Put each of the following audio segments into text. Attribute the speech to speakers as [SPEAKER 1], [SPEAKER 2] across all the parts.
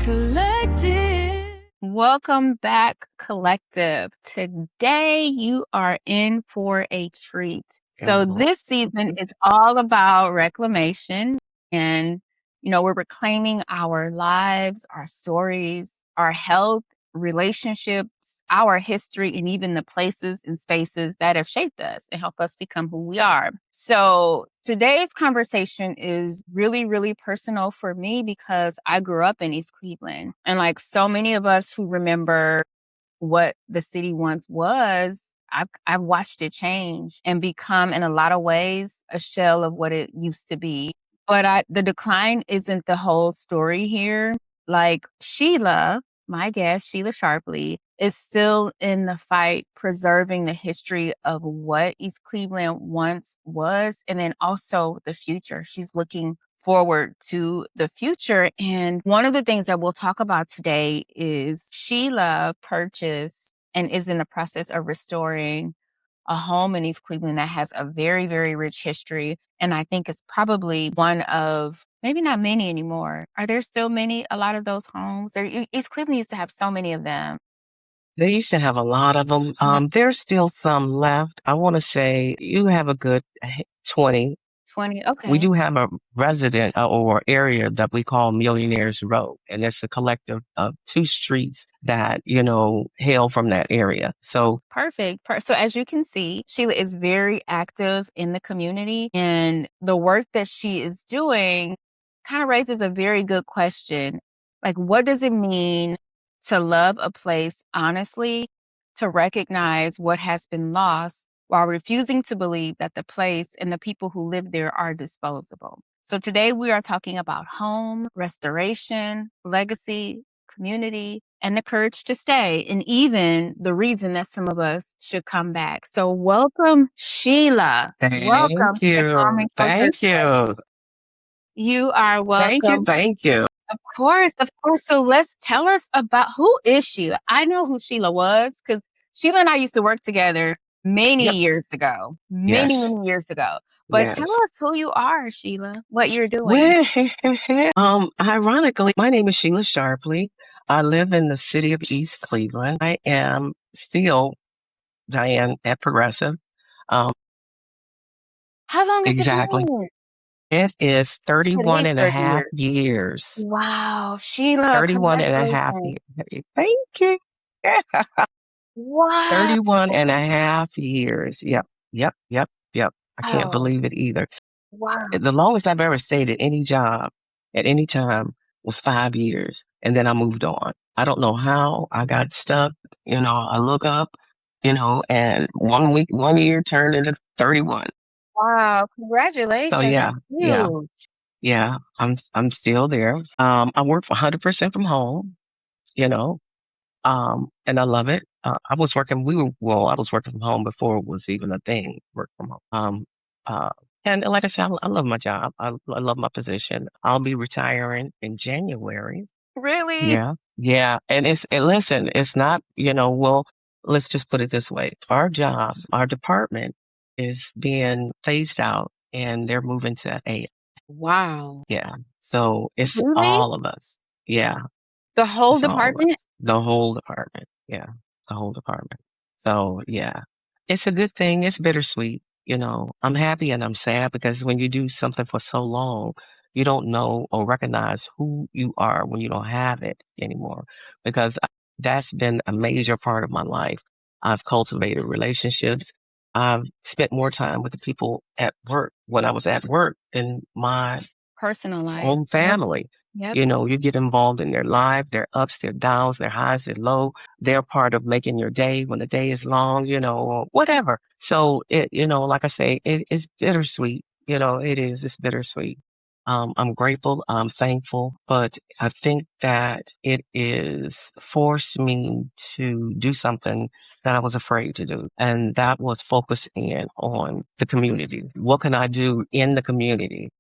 [SPEAKER 1] Collective. Welcome back, Collective. Today you are in for a treat. So this season is all about reclamation and, we're reclaiming our lives, our stories, our health, relationships, our history, and even the places and spaces that have shaped us and help us become who we are. So today's conversation is really, really personal for me because I grew up in East Cleveland. And like so many of us who remember what the city once was, I've watched it change and become, in a lot of ways, a shell of what it used to be. But the decline isn't the whole story here. Like Sheila, my guest, Sheila Sharpley, is still in the fight, preserving the history of what East Cleveland once was, and then also the future. She's looking forward to the future. And one of the things that we'll talk about today is Sheila purchased and is in the process of restoring a home in East Cleveland that has a very, very rich history. And I think it's probably one of, maybe not many anymore. Are there still a lot of those homes? East Cleveland used to have so many of them.
[SPEAKER 2] They used to have a lot of them. There's still some left. I want to say you have a good 20.
[SPEAKER 1] 20,
[SPEAKER 2] We
[SPEAKER 1] okay.
[SPEAKER 2] do have a resident or area that we call Millionaires Row, and it's a collective of two streets that, hail from that area. So
[SPEAKER 1] Perfect. So as you can see, Sheila is very active in the community, and the work that she is doing kind of raises a very good question. Like, what does it mean to love a place honestly, to recognize what has been lost while refusing to believe that the place and the people who live there are disposable? So today we are talking about home, restoration, legacy, community, and the courage to stay, and even the reason that some of us should come back. So welcome, Sheila. Welcome
[SPEAKER 2] thank
[SPEAKER 1] to the
[SPEAKER 2] you.
[SPEAKER 1] Common Culture
[SPEAKER 2] Thank
[SPEAKER 1] Space.
[SPEAKER 2] you.
[SPEAKER 1] You are
[SPEAKER 2] Thank you.
[SPEAKER 1] welcome.
[SPEAKER 2] Thank you.
[SPEAKER 1] Of course, of course. So let's tell us about, who is Sheila? I know who Sheila was because Sheila and I used to work together many
[SPEAKER 2] Yep.
[SPEAKER 1] years ago, many,
[SPEAKER 2] Yes.
[SPEAKER 1] many years ago. But tell
[SPEAKER 2] Yes.
[SPEAKER 1] us who you are, Sheila, what you're doing.
[SPEAKER 2] Well, ironically, my name is Sheila Sharpley. I live in the city of East Cleveland. I am still Diane at Progressive. Um,
[SPEAKER 1] How long has it
[SPEAKER 2] exactly.
[SPEAKER 1] been?
[SPEAKER 2] It is
[SPEAKER 1] At
[SPEAKER 2] 31
[SPEAKER 1] least
[SPEAKER 2] and a
[SPEAKER 1] 30
[SPEAKER 2] half
[SPEAKER 1] years.
[SPEAKER 2] years.
[SPEAKER 1] Wow, Sheila,
[SPEAKER 2] 31 and a half
[SPEAKER 1] congratulations.
[SPEAKER 2] years. Thank you.
[SPEAKER 1] Wow.
[SPEAKER 2] 31 and a half years. Yep. Yep. Yep. Yep. I can't believe it either.
[SPEAKER 1] Wow.
[SPEAKER 2] The longest I've ever stayed at any job at any time was 5 years. And then I moved on. I don't know how I got stuck. I look up, and 1 week, 1 year turned into 31.
[SPEAKER 1] Wow,
[SPEAKER 2] So
[SPEAKER 1] congratulations. That's
[SPEAKER 2] yeah, yeah,
[SPEAKER 1] huge.
[SPEAKER 2] yeah. I'm still there. I work 100% from home, you know, and I love it. I was working from home before it was even a thing, work from home. Uh, and like I said, I love my job. I love my position. I'll be retiring in January.
[SPEAKER 1] Really?
[SPEAKER 2] Yeah, yeah. And listen, it's not, well, let's just put it this way. Our department is being phased out and they're moving to AI.
[SPEAKER 1] Wow.
[SPEAKER 2] Yeah. So it's
[SPEAKER 1] Really?
[SPEAKER 2] all of us. Yeah.
[SPEAKER 1] The whole
[SPEAKER 2] It's all of
[SPEAKER 1] department?
[SPEAKER 2] us. The whole department. Yeah. The whole department. So yeah. It's a good thing. It's bittersweet. I'm happy and I'm sad because when you do something for so long, you don't know or recognize who you are when you don't have it anymore. Because that's been a major part of my life. I've cultivated relationships. I've spent more time with the people at work when I was at work than my
[SPEAKER 1] Personal life.
[SPEAKER 2] own
[SPEAKER 1] Yep.
[SPEAKER 2] family.
[SPEAKER 1] Yep.
[SPEAKER 2] You get involved in their life, their ups, their downs, their highs, their low. They're part of making your day when the day is long, or whatever. So like I say, it is bittersweet. It is. It's bittersweet. I'm grateful. I'm thankful, but I think that it is forced me to do something that I was afraid to do, and that was focus in on the community. What can I do in the community?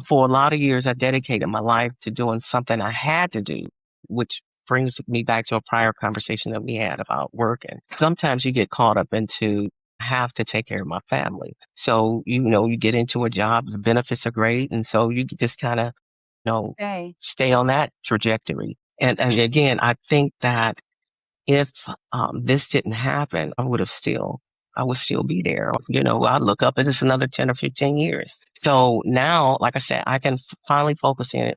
[SPEAKER 2] For a lot of years, I dedicated my life to doing something I had to do, which brings me back to a prior conversation that we had about working. Sometimes you get caught up into have to take care of my family. So, you get into a job, the benefits are great. And so you just kind of,
[SPEAKER 1] Okay.
[SPEAKER 2] stay on that trajectory. And again, I think that if this didn't happen, I would still be there. You know, I look up and it's another 10 or 15 years. So now, like I said, I can finally focus in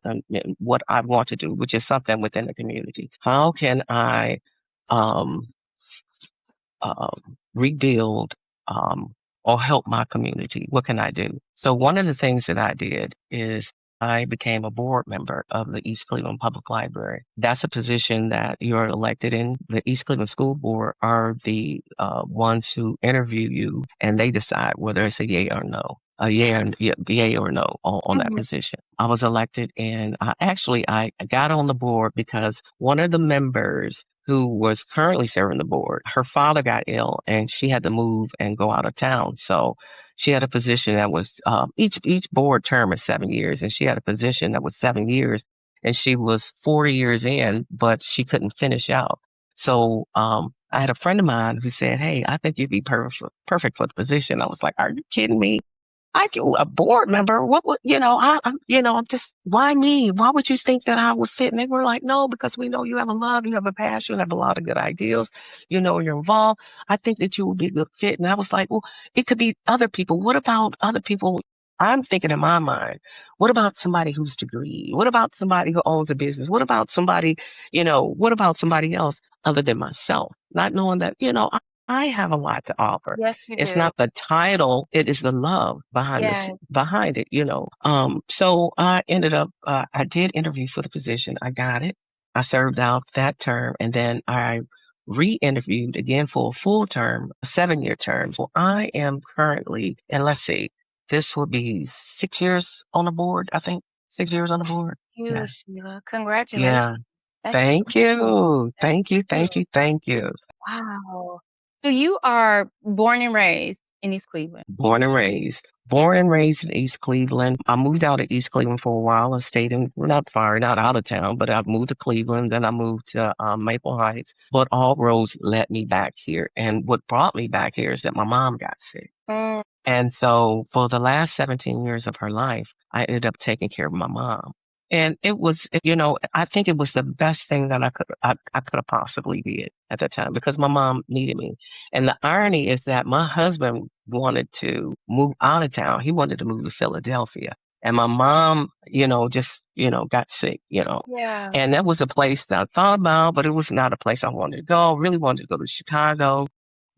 [SPEAKER 2] what I want to do, which is something within the community. How can I um, rebuild or help my community? What can I do? So one of the things that I did is I became a board member of the East Cleveland Public Library. That's a position that you're elected in. The East Cleveland School Board are the ones who interview you, and they decide whether it's a yay or no. A yay or no on that
[SPEAKER 1] Mhm.
[SPEAKER 2] position. I was elected, and I got on the board because one of the members who was currently serving the board, her father got ill and she had to move and go out of town. So she had a position that was each board term is 7 years, and she had a position that was 7 years, and she was 4 years in, but she couldn't finish out. So I had a friend of mine who said, "Hey, I think you'd be perfect for the position." I was like, "Are you kidding me? I do a board member. What would I'm just why me? Why would you think that I would fit?" And they were like, "No, because we know you have a love, you have a passion, you have a lot of good ideas. You know, you're involved. I think that you would be a good fit." And I was like, "Well, it could be other people. What about other people?" I'm thinking in my mind, what about somebody who's degreed? What about somebody who owns a business? What about somebody, what about somebody else other than myself? Not knowing that, I have a lot to offer.
[SPEAKER 1] Yes, you
[SPEAKER 2] It's
[SPEAKER 1] do.
[SPEAKER 2] not the title, it is the love
[SPEAKER 1] Yeah.
[SPEAKER 2] behind it. So I did interview for the position. I got it. I served out that term, and then I re-interviewed again for a full term, a 7-year term. So I am currently, and let's see, this will be 6 years on the board, I think. 6 years on the board.
[SPEAKER 1] You,
[SPEAKER 2] Yeah.
[SPEAKER 1] Sheila. Congratulations.
[SPEAKER 2] Yeah.
[SPEAKER 1] That's
[SPEAKER 2] Thank you.
[SPEAKER 1] that's
[SPEAKER 2] Thank you. Thank
[SPEAKER 1] huge.
[SPEAKER 2] you. Thank you.
[SPEAKER 1] Wow. So you are born and raised in East Cleveland.
[SPEAKER 2] Born and raised. Born and raised in East Cleveland. I moved out of East Cleveland for a while. I stayed well, not far, not out of town, but I moved to Cleveland. Then I moved to Maple Heights. But all roads led me back here. And what brought me back here is that my mom got sick.
[SPEAKER 1] Mm,
[SPEAKER 2] And so for the last 17 years of her life, I ended up taking care of my mom. And I think it was the best thing that I could have possibly did at that time because my mom needed me. And the irony is that my husband wanted to move out of town. He wanted to move to Philadelphia. And my mom, just, got sick.
[SPEAKER 1] yeah.
[SPEAKER 2] And that was a place that I thought about, but it was not a place I wanted to go. Really wanted to go to Chicago,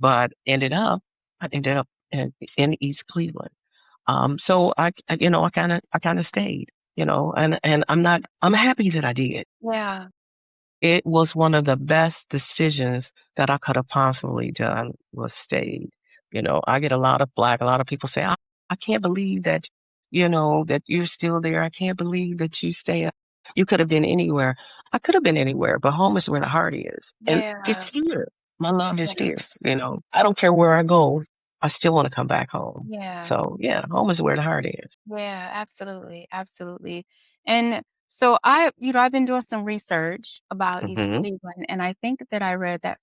[SPEAKER 2] but I ended up in East Cleveland. So I kind of stayed, and I'm happy that I did.
[SPEAKER 1] Yeah.
[SPEAKER 2] It was one of the best decisions that I could have possibly done was stayed. I get a lot of flack. A lot of people say, I can't believe that, that you're still there. I can't believe that you stay. You could have been anywhere. I could have been anywhere, but home is where the heart is. And it's
[SPEAKER 1] Yeah.
[SPEAKER 2] here. My love is
[SPEAKER 1] Yeah.
[SPEAKER 2] here. I don't care where I go. I still want to come back home.
[SPEAKER 1] Yeah.
[SPEAKER 2] So yeah, home is where the heart is.
[SPEAKER 1] Yeah, absolutely, absolutely. And so I've been doing some research about East
[SPEAKER 2] Hmm.
[SPEAKER 1] Cleveland, and I think that I read that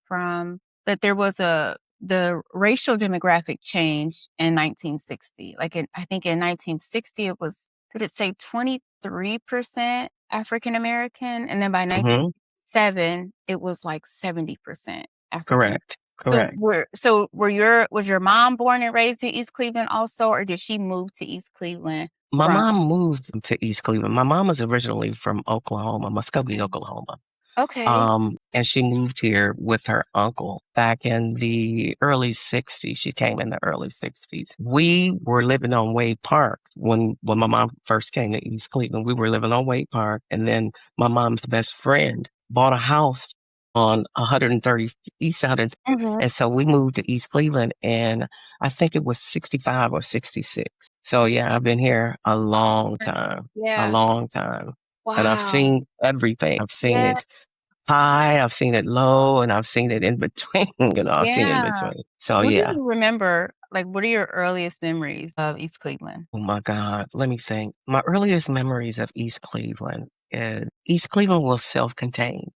[SPEAKER 1] there was the racial demographic change in 1960. I think in 1960 it was, did it say 23% African American? And then by
[SPEAKER 2] Hmm.
[SPEAKER 1] 1977 it was like 70% African.
[SPEAKER 2] Correct. Correct.
[SPEAKER 1] Was your mom born and raised in East Cleveland also, or did she move to East Cleveland
[SPEAKER 2] My
[SPEAKER 1] from?
[SPEAKER 2] mom moved to East Cleveland. My mom is originally from Oklahoma, Muskogee,
[SPEAKER 1] Okay.
[SPEAKER 2] Oklahoma.
[SPEAKER 1] Okay.
[SPEAKER 2] And she moved here with her uncle back in the early 60s. She came in the early 60s. We were living on Wade Park when my mom first came to East Cleveland. We were living on Wade Park, and then my mom's best friend bought a house on 130 East 100.
[SPEAKER 1] Mhm.
[SPEAKER 2] And so we moved to East Cleveland, and I think it was 65 or 66. So yeah, I've been here a
[SPEAKER 1] Yeah.
[SPEAKER 2] long time. And I've
[SPEAKER 1] Wow.
[SPEAKER 2] seen everything. I've seen
[SPEAKER 1] Yeah.
[SPEAKER 2] it high, I've seen it low, and I've seen it in between. I've seen it in
[SPEAKER 1] Yeah.
[SPEAKER 2] between. So
[SPEAKER 1] What do
[SPEAKER 2] yeah.
[SPEAKER 1] you remember, like, what are your earliest memories of East Cleveland?
[SPEAKER 2] Oh my God. Let me think. My earliest memories of East Cleveland is East Cleveland was self-contained.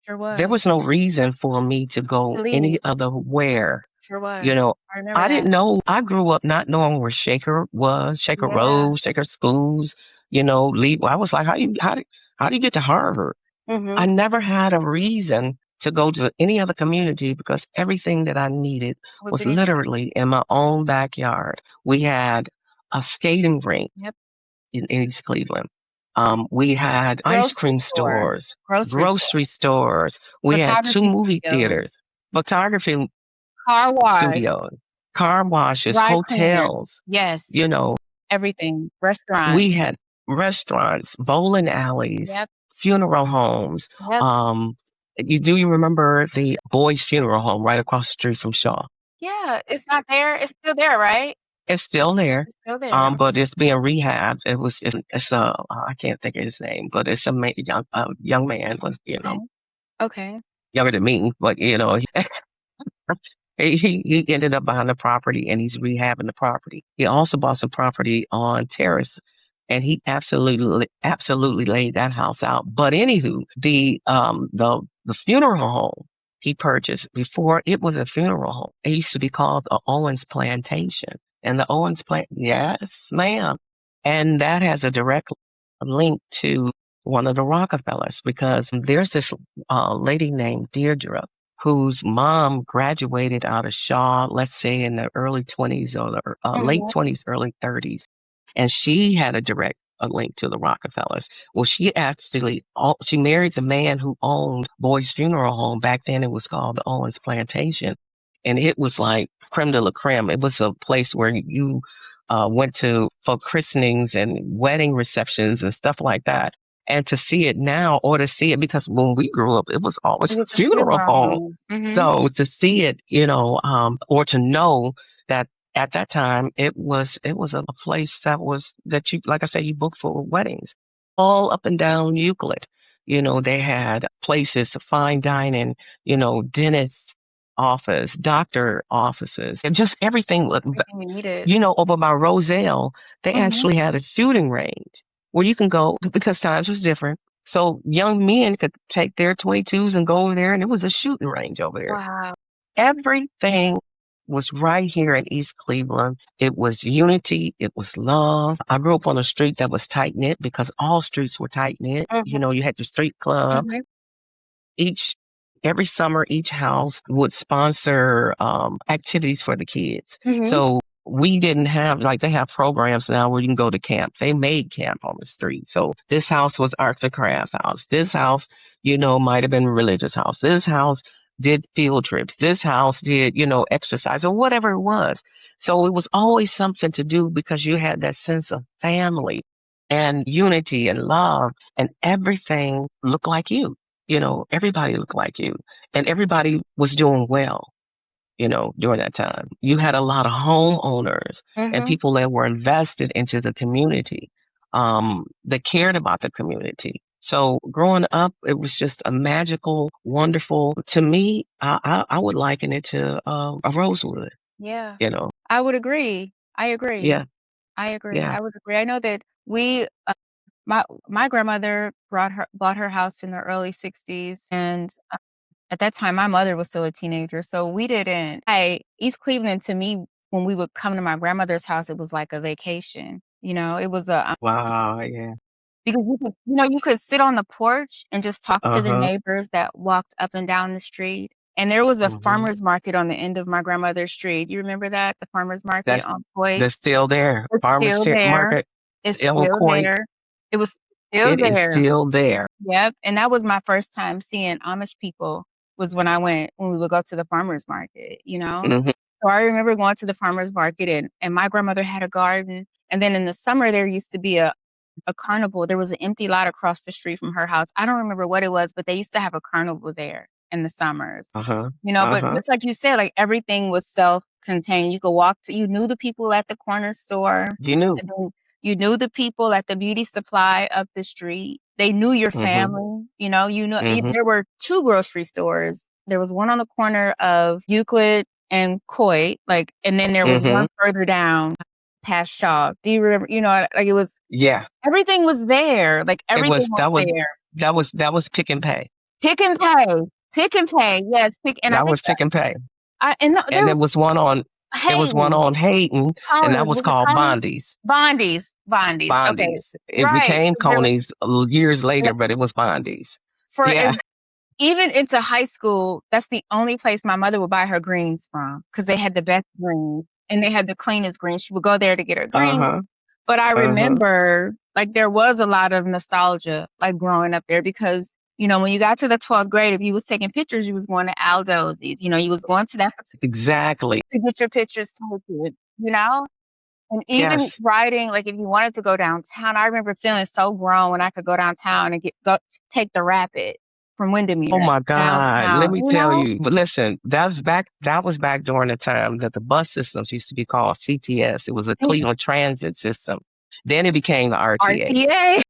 [SPEAKER 1] Sure
[SPEAKER 2] There was
[SPEAKER 1] was.
[SPEAKER 2] no reason for me to go
[SPEAKER 1] To
[SPEAKER 2] any
[SPEAKER 1] leave.
[SPEAKER 2] other where.
[SPEAKER 1] Sure
[SPEAKER 2] You
[SPEAKER 1] was.
[SPEAKER 2] know,
[SPEAKER 1] I remember
[SPEAKER 2] I
[SPEAKER 1] that.
[SPEAKER 2] didn't know. I grew up not knowing where Shaker was, Shaker
[SPEAKER 1] Yeah.
[SPEAKER 2] Road, Shaker Schools. Leave. I was like, How do you get to Harvard? I
[SPEAKER 1] Mhm.
[SPEAKER 2] never had a reason to go to any other community because everything that I needed
[SPEAKER 1] Was
[SPEAKER 2] was
[SPEAKER 1] it in
[SPEAKER 2] literally in my own backyard. We had a skating rink
[SPEAKER 1] Yep.
[SPEAKER 2] in East Cleveland. We had ice
[SPEAKER 1] Grocery
[SPEAKER 2] cream
[SPEAKER 1] store.
[SPEAKER 2] stores,
[SPEAKER 1] Grocery store.
[SPEAKER 2] grocery stores. We had two
[SPEAKER 1] Photography
[SPEAKER 2] movie
[SPEAKER 1] studio.
[SPEAKER 2] theaters, photography
[SPEAKER 1] Car wash.
[SPEAKER 2] studios, car washes,
[SPEAKER 1] Dry cleaner.
[SPEAKER 2] hotels.
[SPEAKER 1] Yes.
[SPEAKER 2] You know,
[SPEAKER 1] Everything. Restaurant.
[SPEAKER 2] we had restaurants, bowling alleys,
[SPEAKER 1] Yep.
[SPEAKER 2] funeral homes.
[SPEAKER 1] Yep.
[SPEAKER 2] Um, you remember the boys' funeral home right across the street from Shaw?
[SPEAKER 1] Yeah. It's not there. It's still there, right?
[SPEAKER 2] It's still there,
[SPEAKER 1] It's still there.
[SPEAKER 2] but it's being rehabbed. It's a I can't think of his name, but it's young man was
[SPEAKER 1] Okay. Okay.
[SPEAKER 2] younger than me, but he ended up buying the property and he's rehabbing the property. He also bought some property on Terrace and he absolutely laid that house out. But anywho, the funeral home he purchased before it was a funeral home. It used to be called the Owens Plantation. And the Owens plant, yes, ma'am. And that has a direct link to one of the Rockefellers because there's this lady named Deirdre whose mom graduated out of Shaw, let's say in the early 20s or the late
[SPEAKER 1] Mhm.
[SPEAKER 2] 20s, early 30s. And she had a link to the Rockefellers. Well, she married the man who owned Boyd's Funeral Home. Back then it was called the Owens Plantation. And it was like creme de la creme. It was a place where you went to for christenings and wedding receptions and stuff like that. And to see it now or to see it because when we grew up, it was
[SPEAKER 1] It
[SPEAKER 2] always a
[SPEAKER 1] was a
[SPEAKER 2] funeral
[SPEAKER 1] funeral
[SPEAKER 2] home.
[SPEAKER 1] home. Mhm.
[SPEAKER 2] So to see it, or to know that at that time it was a place that you like I say you booked for weddings all up and down Euclid. They had places, fine dining, dentist office, doctor offices, and just everything.
[SPEAKER 1] Everything we needed.
[SPEAKER 2] Over by Roselle, they
[SPEAKER 1] Mhm.
[SPEAKER 2] actually had a shooting range where you can go because times was different. So young men could take their 22s and go over there, and it was a shooting range over there.
[SPEAKER 1] Wow.
[SPEAKER 2] Everything was right here in East Cleveland. It was unity. It was love. I grew up on a street that was tight knit because all streets were tight knit.
[SPEAKER 1] Mhm.
[SPEAKER 2] You had your street club,
[SPEAKER 1] Mhm.
[SPEAKER 2] each every summer each house would sponsor activities for the kids.
[SPEAKER 1] Mhm.
[SPEAKER 2] So we didn't have like they have programs now where you can go to camp. They made camp on the street. So this house was arts and crafts house. This house, might have been religious house. This house did field trips. This house did, exercise or whatever it was. So it was always something to do because you had that sense of family and unity and love and everything looked like you. Everybody looked like you and everybody was doing well, during that time. You had a lot of homeowners and
[SPEAKER 1] Mhm.
[SPEAKER 2] people that were invested into the community, that cared about the community. So growing up, it was just a magical, wonderful, to me, I would liken it to a rosewood,
[SPEAKER 1] Yeah.
[SPEAKER 2] you know?
[SPEAKER 1] I would agree. I agree.
[SPEAKER 2] Yeah.
[SPEAKER 1] I agree.
[SPEAKER 2] Yeah.
[SPEAKER 1] I would agree. I know that my grandmother bought her house in the early '60s, and, at that time, my mother was still a teenager, so we didn't East Cleveland to me, when we would come to my grandmother's house, it was like a vacation, it was
[SPEAKER 2] Wow. Yeah.
[SPEAKER 1] because you could sit on the porch and just talk to the
[SPEAKER 2] Uh-huh.
[SPEAKER 1] neighbors that walked up and down the street, and there was a
[SPEAKER 2] Hmm.
[SPEAKER 1] farmer's market on the end of my grandmother's street. You remember that? The farmer's market
[SPEAKER 2] That's,
[SPEAKER 1] on Coit?
[SPEAKER 2] that's still there.
[SPEAKER 1] It's
[SPEAKER 2] Farmers
[SPEAKER 1] still there.
[SPEAKER 2] Market,
[SPEAKER 1] It's
[SPEAKER 2] El
[SPEAKER 1] still
[SPEAKER 2] Coit,
[SPEAKER 1] there. It was still
[SPEAKER 2] it is
[SPEAKER 1] there.
[SPEAKER 2] still there.
[SPEAKER 1] Yep, and that was my first time seeing Amish people was when we would go to the farmer's market.
[SPEAKER 2] Hmm.
[SPEAKER 1] So I remember going to the farmer's market and my grandmother had a garden, and then in the summer, there used to be a carnival. There was an empty lot across the street from her house. I don't remember what it was, but they used to have a carnival there in the summers.
[SPEAKER 2] Uh-huh.
[SPEAKER 1] But
[SPEAKER 2] Uh-huh.
[SPEAKER 1] just like you said, like, everything was self-contained. You knew the people at the corner store,
[SPEAKER 2] You knew.
[SPEAKER 1] and then you knew the people at the beauty supply up the street. They knew your
[SPEAKER 2] Mhm.
[SPEAKER 1] family,
[SPEAKER 2] Mhm.
[SPEAKER 1] there were 2 grocery stores. There was one on the corner of Euclid and Coit, and then there was one
[SPEAKER 2] Mhm.
[SPEAKER 1] further down past Shaw. Do you remember, it was
[SPEAKER 2] Yeah.
[SPEAKER 1] everything was there,
[SPEAKER 2] It
[SPEAKER 1] everything
[SPEAKER 2] was
[SPEAKER 1] was
[SPEAKER 2] that was
[SPEAKER 1] there.
[SPEAKER 2] that was pick and pay.
[SPEAKER 1] Pick and pay. Pick and pay, yes, pick and I
[SPEAKER 2] That
[SPEAKER 1] think
[SPEAKER 2] was pick and pay.
[SPEAKER 1] I and no,
[SPEAKER 2] And
[SPEAKER 1] there
[SPEAKER 2] there was one on It was one
[SPEAKER 1] Hayden.
[SPEAKER 2] on Hayden, and that
[SPEAKER 1] Coney's.
[SPEAKER 2] was
[SPEAKER 1] Was it
[SPEAKER 2] called
[SPEAKER 1] Coney's?
[SPEAKER 2] Bondi's.
[SPEAKER 1] Bondi's. Okay.
[SPEAKER 2] Bondi's. It
[SPEAKER 1] Right.
[SPEAKER 2] became
[SPEAKER 1] 'Cause there was
[SPEAKER 2] Coney's years later,
[SPEAKER 1] like,
[SPEAKER 2] but it was Bondi's.
[SPEAKER 1] for
[SPEAKER 2] Yeah.
[SPEAKER 1] as even into high school, that's the only place my mother would buy her greens from because they had the best greens and they had the cleanest greens. She would go there to get her greens.
[SPEAKER 2] Uh-huh.
[SPEAKER 1] But I
[SPEAKER 2] Uh-huh.
[SPEAKER 1] remember, like, there was a lot of nostalgia, like, growing up there because, when you got to the 12th grade, if you was taking pictures, you was going to Aldosi's, you was going to that
[SPEAKER 2] Exactly.
[SPEAKER 1] to get your pictures taken, you know? And even
[SPEAKER 2] Yes.
[SPEAKER 1] riding, like, if you wanted to go downtown, I remember feeling so grown when I could go downtown and take the Rapid from
[SPEAKER 2] Oh
[SPEAKER 1] Windermere
[SPEAKER 2] my God. Let
[SPEAKER 1] downtown,
[SPEAKER 2] me tell you. But listen, that was back during the time that the bus systems used to be called CTS. It was a Cleveland Transit System. Then it became the RTA.
[SPEAKER 1] RTA.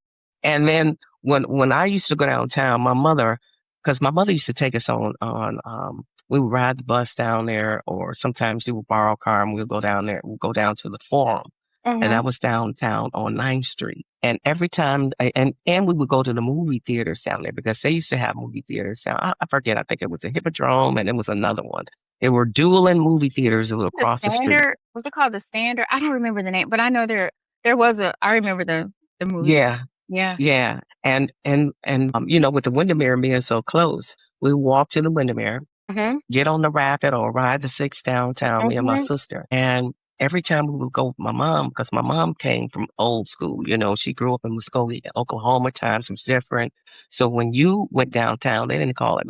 [SPEAKER 2] And then when I used to go downtown, because my mother used to take us we would ride the bus down there, or sometimes we would borrow a car and we'd go down there. We'd go down to the Forum, and that
[SPEAKER 1] Mhm.
[SPEAKER 2] was downtown on 9th Street. And every time, and we would go to the movie theaters down there because they used to have movie theaters down. I forget. I think it was a Hippodrome, and it was another one. There were dueling movie theaters that were
[SPEAKER 1] The
[SPEAKER 2] across the street.
[SPEAKER 1] Standard? Was it called the Standard? I don't remember the name, but I know there was I remember the movie.
[SPEAKER 2] Yeah,
[SPEAKER 1] Yeah.
[SPEAKER 2] yeah. And with the Windermere being so close, we walk to the Windermere,
[SPEAKER 1] Mhm.
[SPEAKER 2] get on the Rapid or ride the 6 downtown, me and my
[SPEAKER 1] Mhm.
[SPEAKER 2] sister. And every time we would go with my mom, because my mom came from old school, she grew up in Muskogee, Oklahoma. Times was different. So when you went downtown, they didn't call it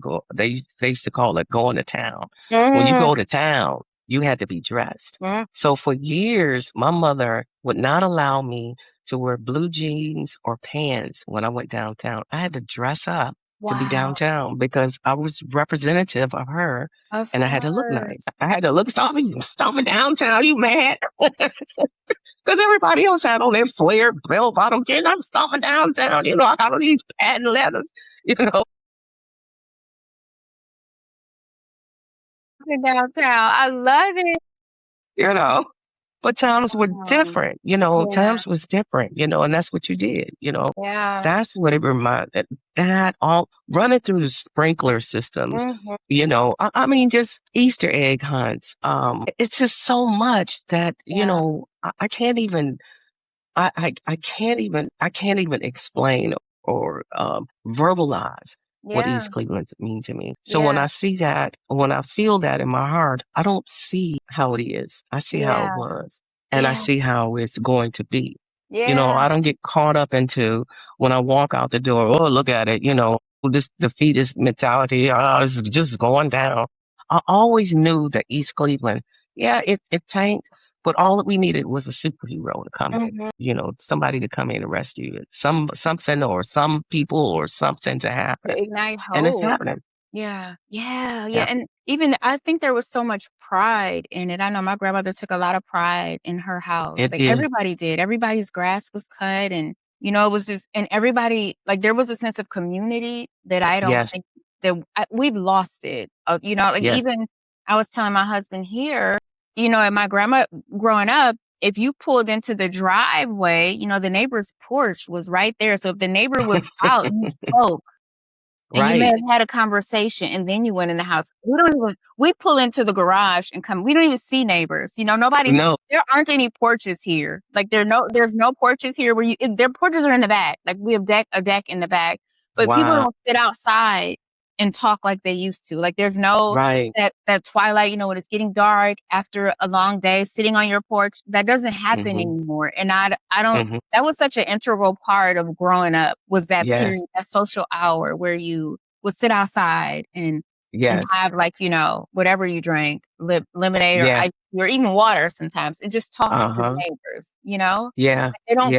[SPEAKER 2] go. They used to call it going to town. When you
[SPEAKER 1] Mm.
[SPEAKER 2] go to town, you had to be dressed.
[SPEAKER 1] Mm.
[SPEAKER 2] So for years, my mother would not allow me to wear blue jeans or pants when I went downtown. I had to dress up to be
[SPEAKER 1] Wow.
[SPEAKER 2] downtown because I was representative of her,
[SPEAKER 1] Of
[SPEAKER 2] and I had to look
[SPEAKER 1] course.
[SPEAKER 2] nice. I had to look stomping downtown. You mad? Because everybody else had on their flared bell bottom jeans. I'm stomping downtown. I got on these patent leathers. You know,
[SPEAKER 1] Downtown. I love it.
[SPEAKER 2] you know. But times were
[SPEAKER 1] Um,
[SPEAKER 2] different.
[SPEAKER 1] yeah.
[SPEAKER 2] Times was different. And that's what you did.
[SPEAKER 1] Yeah.
[SPEAKER 2] That's what it reminded. That all running through the sprinkler systems.
[SPEAKER 1] Mhm.
[SPEAKER 2] I mean, just Easter egg hunts. It's just so much that
[SPEAKER 1] Yeah.
[SPEAKER 2] I can't even I can't even explain or verbalize what
[SPEAKER 1] Yeah.
[SPEAKER 2] East Cleveland mean to me. So when
[SPEAKER 1] Yeah.
[SPEAKER 2] I see that, when I feel that in my heart, I don't see how it is. I see how it
[SPEAKER 1] Yeah.
[SPEAKER 2] was, and I
[SPEAKER 1] Yeah.
[SPEAKER 2] see how it's going to be.
[SPEAKER 1] Yeah.
[SPEAKER 2] I don't get caught up into when I walk out the door. Oh, look at it. This defeatist mentality. Oh, it's just going down. I always knew that East Cleveland, yeah, it tanked, but all that we needed was a superhero to come in,
[SPEAKER 1] Mhm.
[SPEAKER 2] somebody to come in and rescue it, something or some people or something to
[SPEAKER 1] To
[SPEAKER 2] happen.
[SPEAKER 1] ignite
[SPEAKER 2] And it's
[SPEAKER 1] hope.
[SPEAKER 2] happening.
[SPEAKER 1] Yeah, yeah, yeah,
[SPEAKER 2] Yeah,
[SPEAKER 1] and even I think there was so much pride in it. I know my grandmother took a lot of pride in her house,
[SPEAKER 2] it
[SPEAKER 1] like,
[SPEAKER 2] did.
[SPEAKER 1] everybody did. Everybody's grass was cut and, it was just and everybody like, there was a sense of community that I don't
[SPEAKER 2] Yes,
[SPEAKER 1] think that we've lost it, like,
[SPEAKER 2] yes.
[SPEAKER 1] even I was telling my husband here, and my grandma growing up, if you pulled into the driveway, the neighbor's porch was right there, so if the neighbor was out, you spoke. And you may
[SPEAKER 2] Right.
[SPEAKER 1] have had a conversation and then you went in the house. We pull into the garage and come we don't even see neighbors, nobody
[SPEAKER 2] No,
[SPEAKER 1] there aren't any porches here. Like, there's no porches here where their porches are in the back. Like, we have a deck in the back, but people
[SPEAKER 2] wow.
[SPEAKER 1] don't sit outside and talk like they used to. Like, there's no
[SPEAKER 2] Right.
[SPEAKER 1] that twilight, when it's getting dark after a long day, sitting on your porch, that doesn't happen
[SPEAKER 2] Hmm.
[SPEAKER 1] anymore, and I don't
[SPEAKER 2] Hmm.
[SPEAKER 1] that was such an integral part of growing up was that
[SPEAKER 2] Yes,
[SPEAKER 1] period, that social hour where you would sit outside and
[SPEAKER 2] yes,
[SPEAKER 1] have, like, whatever you drank, lemonade or
[SPEAKER 2] yes.
[SPEAKER 1] ice or even water sometimes, and just talk to the
[SPEAKER 2] Uh-huh.
[SPEAKER 1] neighbors.
[SPEAKER 2] Yeah, yeah.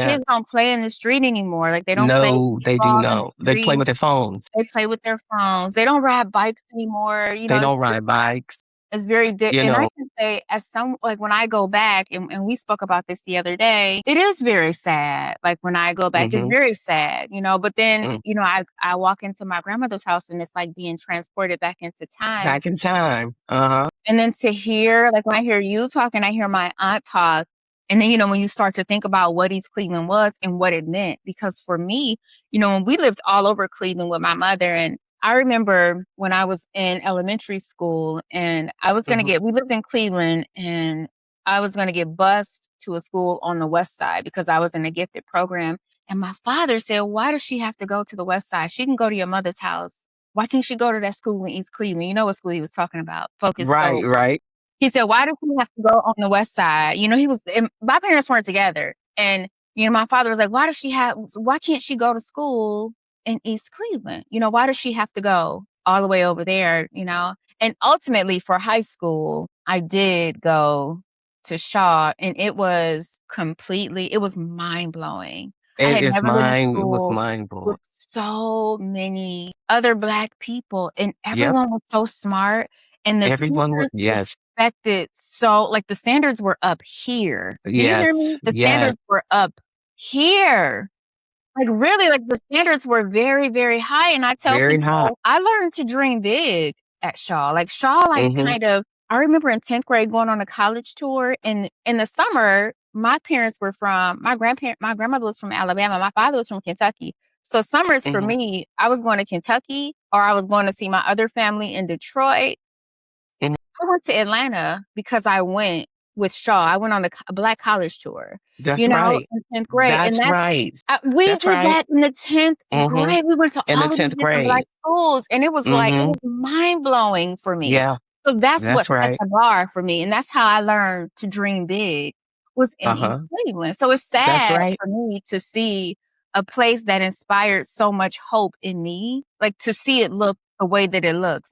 [SPEAKER 1] Kids don't play in the street anymore, like, they don't play
[SPEAKER 2] No, they do
[SPEAKER 1] ball in the
[SPEAKER 2] know. They play
[SPEAKER 1] street,
[SPEAKER 2] with their phones.
[SPEAKER 1] they play with their phones, they don't ride bikes anymore,
[SPEAKER 2] They don't ride bikes,
[SPEAKER 1] it's very
[SPEAKER 2] you
[SPEAKER 1] and I
[SPEAKER 2] know.
[SPEAKER 1] can say as some like, when I go back and we spoke about this the other day, it is very sad, like, when I go back, it's
[SPEAKER 2] Hmm.
[SPEAKER 1] very sad, but then,
[SPEAKER 2] Mm.
[SPEAKER 1] I walk into my grandmother's house and it's like being transported back into time,
[SPEAKER 2] Back in time. Uh-huh.
[SPEAKER 1] and then to hear like, when I hear you talk and I hear my aunt talk, and then, when you start to think about what East Cleveland was and what it meant, because for me, when we lived all over Cleveland with my mother and I remember when I was in elementary school and I was gonna
[SPEAKER 2] Mhm.
[SPEAKER 1] get we lived in Cleveland, and I was gonna get bused to a school on the West Side because I was in a gifted program, and my father said, "Why does she have to go to the West Side? She can go to your mother's house. Why can't she go to that school in East Cleveland?" You know what school he was talking about, Focus
[SPEAKER 2] Right,
[SPEAKER 1] Oak.
[SPEAKER 2] right.
[SPEAKER 1] He said, "Why does he have to go on the West Side?" You know, he was and my parents weren't together, and, my father was like, "Why can't she go to school in East Cleveland? Why does she have to go all the way over there?" And ultimately for high school, I did go to Shaw, and it was mind-blowing. I had never been to
[SPEAKER 2] It was
[SPEAKER 1] school
[SPEAKER 2] mind blowing.
[SPEAKER 1] with so many other Black people, and
[SPEAKER 2] Yep.
[SPEAKER 1] everyone was so smart, and the
[SPEAKER 2] Everyone would
[SPEAKER 1] teachers
[SPEAKER 2] yes.
[SPEAKER 1] expected so like, the standards were up here. Do you hear
[SPEAKER 2] Yes.
[SPEAKER 1] me? The
[SPEAKER 2] Yes.
[SPEAKER 1] standards were up here. Like, really, like, the standards were very, very high, and I tell
[SPEAKER 2] Very high.
[SPEAKER 1] people, I learned to dream big at Shaw. Like, Shaw, like,
[SPEAKER 2] Mhm.
[SPEAKER 1] kind of I remember in 10th grade going on a college tour, and in the summer, my grandmother was from Alabama, my father was from Kentucky. So summers for
[SPEAKER 2] Mhm.
[SPEAKER 1] me, I was going to Kentucky, or I was going to see my other family in Detroit.
[SPEAKER 2] Mhm.
[SPEAKER 1] I went to Atlanta because I went with Shaw. I went on a Black college tour,
[SPEAKER 2] That's right.
[SPEAKER 1] in 10th grade, and
[SPEAKER 2] That's right.
[SPEAKER 1] we
[SPEAKER 2] That's
[SPEAKER 1] did
[SPEAKER 2] right.
[SPEAKER 1] that in the 10th
[SPEAKER 2] Mhm.
[SPEAKER 1] grade. We went to
[SPEAKER 2] In the
[SPEAKER 1] all of these
[SPEAKER 2] 10th
[SPEAKER 1] different Black
[SPEAKER 2] grade.
[SPEAKER 1] schools, and it
[SPEAKER 2] Mhm.
[SPEAKER 1] was mind-blowing for me.
[SPEAKER 2] Yeah.
[SPEAKER 1] So that's what
[SPEAKER 2] That's
[SPEAKER 1] set
[SPEAKER 2] right.
[SPEAKER 1] the bar for me, and that's how I learned to dream big, was in East
[SPEAKER 2] Uh-huh.
[SPEAKER 1] Cleveland. So it's
[SPEAKER 2] That's
[SPEAKER 1] sad
[SPEAKER 2] right.
[SPEAKER 1] for me to see a place that inspired so much hope in me, like, to see it look the way that it looks.